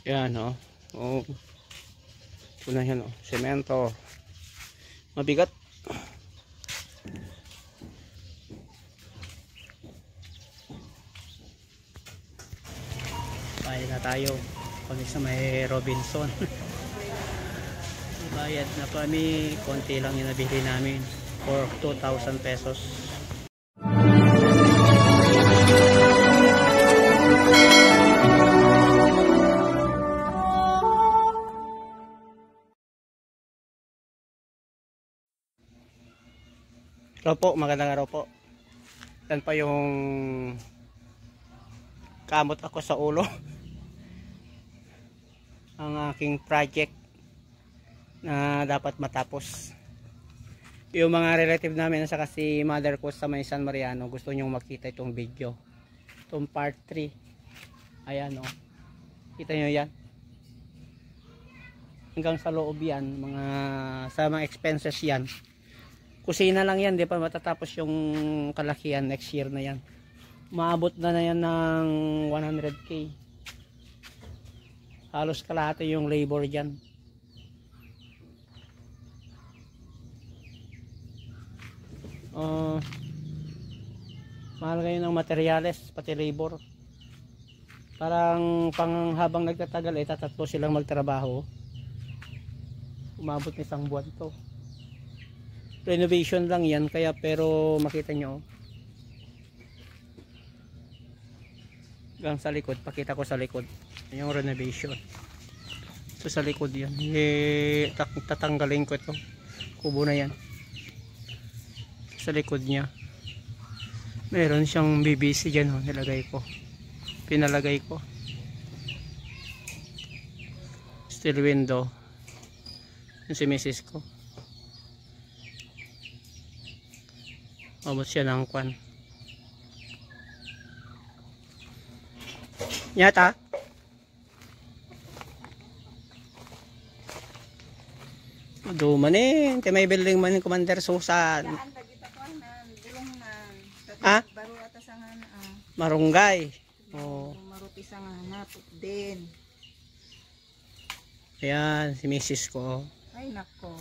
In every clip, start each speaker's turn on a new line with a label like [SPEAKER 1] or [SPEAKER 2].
[SPEAKER 1] Yan, oh. Oh. Ito na yan, oh. Semento. Mabigat. Bayad na tayo. Kami sa may Robinson. Bayad na kami. Konti lang yung nabili namin. For 2,000 pesos. Hello po, magandang araw po. Yan pa yung kamot ako sa ulo. Ang aking project na dapat matapos. Yung mga relative namin saka si mother ko sa may San Mariano, gusto nyong makita itong video. Itong part 3. Ayan, oh. Kita nyo yan. Hanggang sa loob yan, sa mga expenses yan. Kusina lang yan, di pa matatapos yung kalakihan. Next year na yan. Maabot na yan ng 100k. Halos kalahati yung labor dyan. Mahal ngayon ng materyales, pati labor. Parang habang nagtatagal, tatatlo silang magtrabaho. Umabot ng isang buwan to. Renovation lang yan, kaya pero makita nyo hanggang sa likod, pakita ko sa likod yung renovation. So sa likod yan, tatanggalin ko ito, kubo na yan. Sa likod nya meron siyang BBC dyan, oh, pinalagay ko steel window yung si misis ko. Abot siya ng kwan. Yata. Duman eh. May building man yung Commander Susan. Ha? Marunggay. Oh.
[SPEAKER 2] Maruti sa hanap din.
[SPEAKER 1] Ayan, si misis ko.
[SPEAKER 2] Ay nako.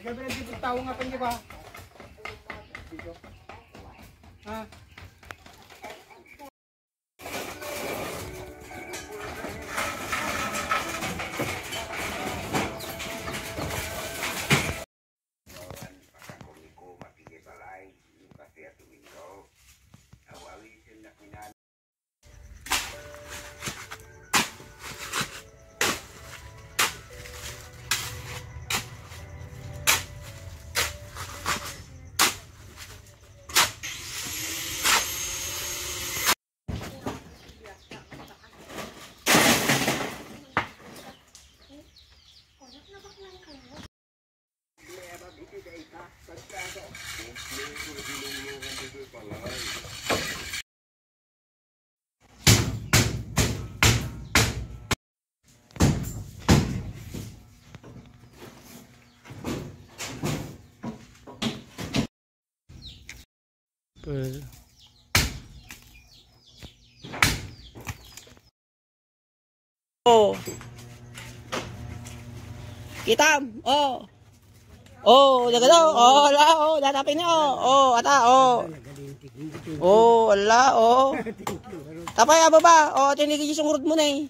[SPEAKER 3] Gabi na dito tao nga pa niya ba? Dito. Ha?
[SPEAKER 1] Oh. Kitam. Oh. Oh, daga daw. Oh, ala, oh, datapin niyo. Oh, ata, oh. Oh, ala, oh. Tapay aba ba? Oh, tinigi yung sungurod mo na eh.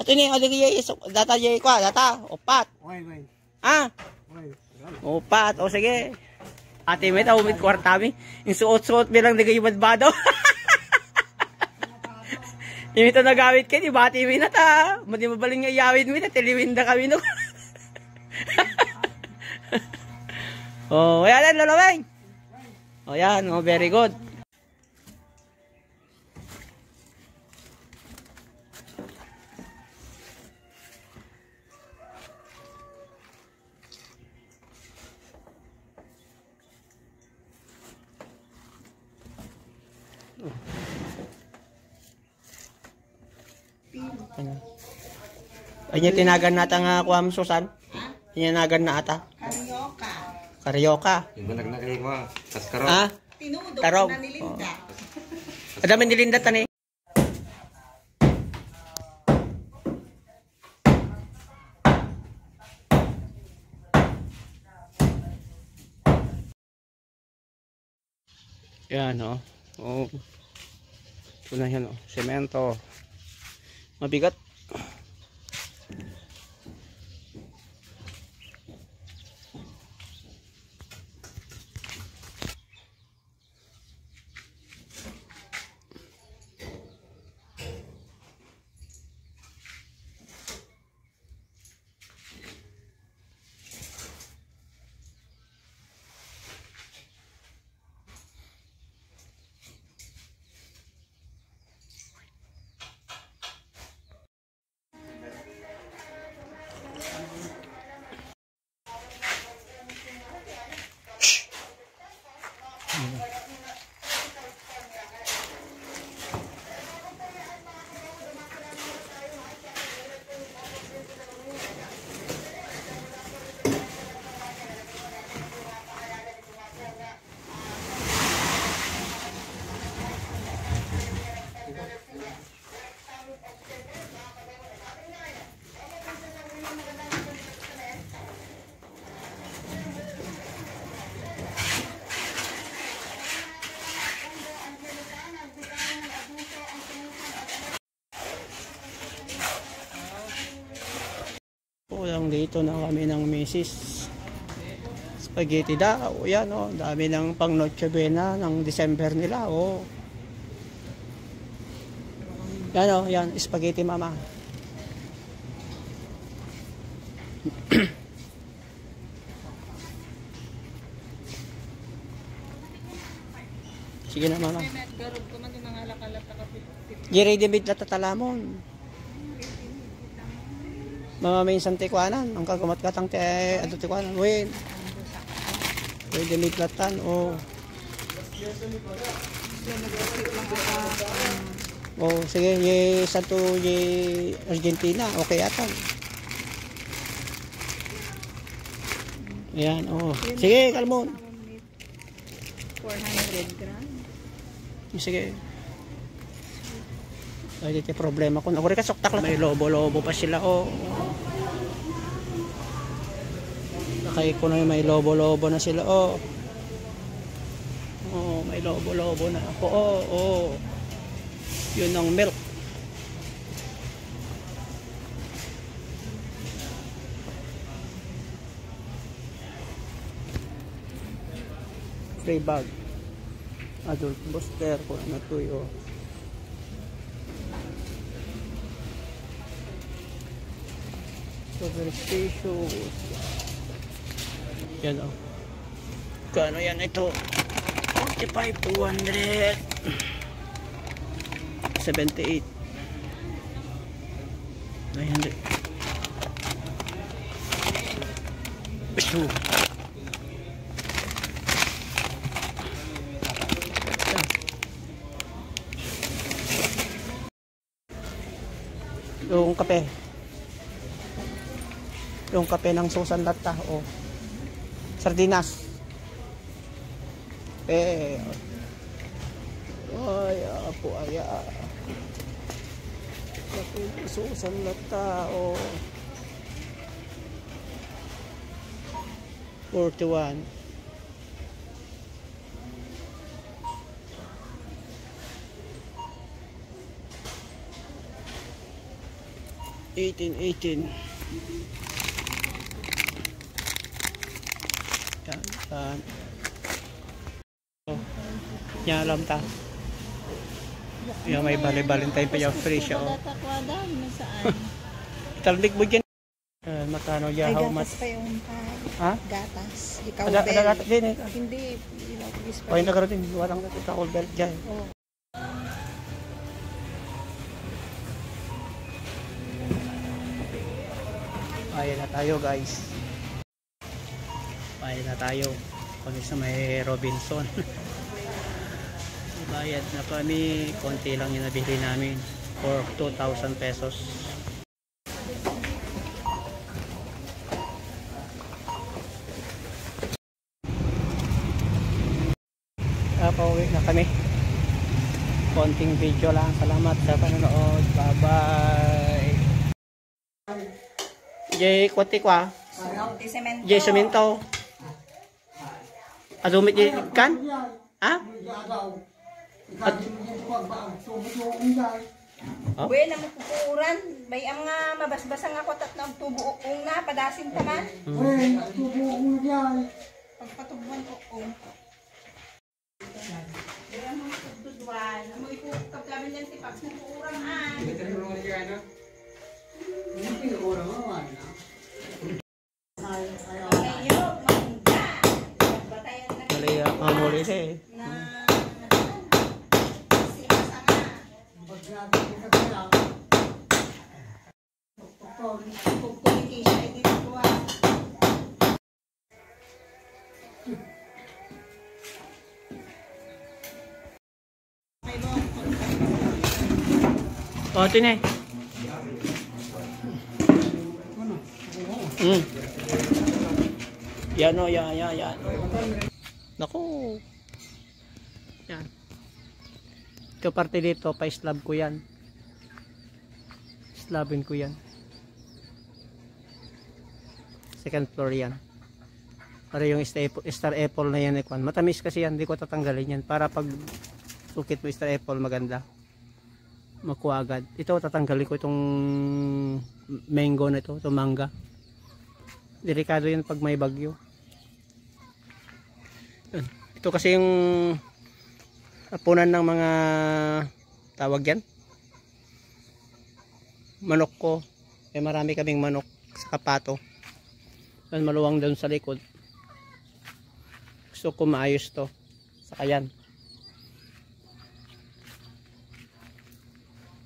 [SPEAKER 1] Ato ni adigi data jay kwa, data. Opat. Ah. Opat. O sige. Ate may tawid kwartami. Yung suot-suot bilang digay yung badbado. Yung ito nagawit kayo, di bati mo na ta. Madi mabaling nga yawid mo na, tiliwin na kami no. Oh, ayan, lalaweng. Oh, yan, oh, very good. Ano? Ay, yung tinagan nata nga kuha mo, Susan? Yung tinagan na ata?
[SPEAKER 2] Karyoka.
[SPEAKER 1] Karyoka.
[SPEAKER 4] Yung banag kayo ko, kaskaro.
[SPEAKER 1] Ha?
[SPEAKER 2] Tinudok
[SPEAKER 1] Tarog.
[SPEAKER 2] na nilinda.
[SPEAKER 1] Adami nilinda tani. Yan o. Oh. Ito na yan o. Semento. Mabigat. Lang dito na kami ng misis. Spaghetti daw. Yan o. Dami ng pang Noche Buena ng December nila. O. Yan o. Yan. Spaghetti mama. Sige na mama. Giri dimit na tatalamon. Mama may isang tikwanan, ang kagamat katang ato tikwanan, win. Pwede may platan, o. Oh, sige, ye santo ye Argentina, okay atan. Ayan, oh. Sige, kalmon.
[SPEAKER 2] 400 grams.
[SPEAKER 1] Sige. Ay, dito problema ko. Ako rin kasoktak lang. May lobo-lobo pa sila, oh. Nakay ko na may lobo-lobo na sila, oh. Oh, may lobo-lobo na ako, oh, oh. Yun ang milk. Free bag. Adult booster, kung ano to yun. Superstitious. Yan o. Kano yan ito? 45, 200. 78. 900. Ito. Yung kape. Yung kape ng Susan Lata, o. Sardinas. Ay, apo, ay, kape ng Susan Lata, o. 41. $18. Yan. Yan alam ta. Yan may bali-balintay pa yung free siya. Talbig mo dyan. Matano ya, how much?
[SPEAKER 2] Gatas pa yung
[SPEAKER 1] ha?
[SPEAKER 2] gatas. Ikaw
[SPEAKER 1] Ada gatas din eh.
[SPEAKER 2] Hindi.
[SPEAKER 1] O yung nagarotin. Walang ikaw belt dyan.
[SPEAKER 2] Oh.
[SPEAKER 1] Ayan na tayo guys. Ayan na tayo. Kung sa may Robinson. Bayad na kami, konti lang yung nabili namin for 2,000 pesos. Pauwi na kami. Konting video lang. Salamat sa panonood. Bye bye. Jay kwati kwa. Jay semento. Adumit kan? Ah?
[SPEAKER 2] Buwe na makukuran. Bay ang nga mabasbasang ako tat na tubuong na padasin ta man. Pagpatubuan ko ong. Kaya mo tuduan. Amo ipo kaptamin yan tipak na kukuran an. Ayo, mangga. Batayan na.
[SPEAKER 1] Kali amuli eh. Oh, ito na eh. Yan o, yan. Naku. Yan. Ito parte dito, pa-slab ko yan. Slabin ko yan. Second floor yan. Para yung star apple na yan. Matamis kasi yan, hindi ko tatanggalin yan. Para pag sukit mo star apple, maganda. Makuha agad. Ito tatanggalin ko itong mango na ito, itong mangga. Delikado yan pag may bagyo. Ito kasi yung apunan ng mga tawag yan. Manok ko. Marami kaming manok sa kapato. Yan, maluwang doon sa likod. Gusto ko maayos to. Saka yan.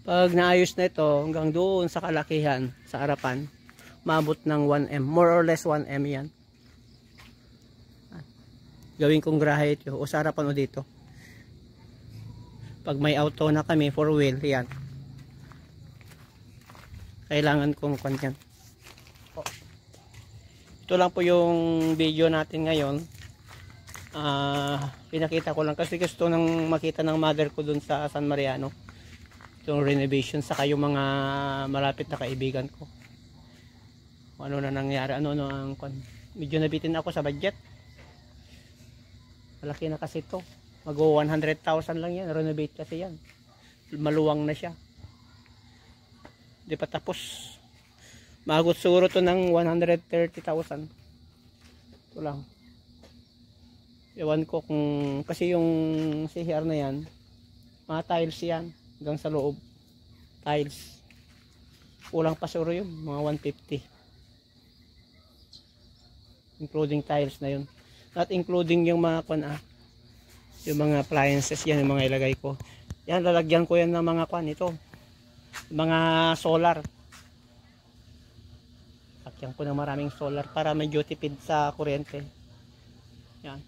[SPEAKER 1] Pag naayos na ito, hanggang doon sa kalakihan, sa harapan, maabot ng 1M. More or less 1M yan. Gawin kong grahe ito. O sa harapan o dito. Pag may auto na kami, 4-wheel, yan. Kailangan kong kanyan. Ito lang po yung video natin ngayon. Pinakita ko lang kasi gusto nang makita ng mother ko dun sa San Mariano. Itong renovation, saka yung mga malapit na kaibigan ko. Ano na nangyari, ano ang medyo nabitin ako sa budget. Malaki na kasi ito. Mag 100,000 lang yan, renovate kasi yan. Maluwang na siya. Di pa tapos. Magot siguro to ng 130,000. Ito lang. Ewan ko kung, kasi yung CR na yan, mga tiles yan. Hanggang sa loob tiles, kulang pa siguro yun, mga 150 including tiles na yun, not including yung mga yung mga appliances yan, yung mga ilagay ko yan, lalagyan ko yan ng mga ito, mga solar. Sakyan ko ng maraming solar para medyo tipid sa kuryente. Yan,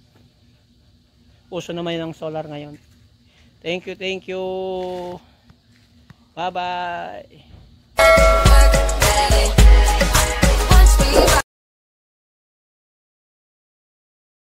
[SPEAKER 1] uso naman ng solar ngayon. Thank you. Bye-bye.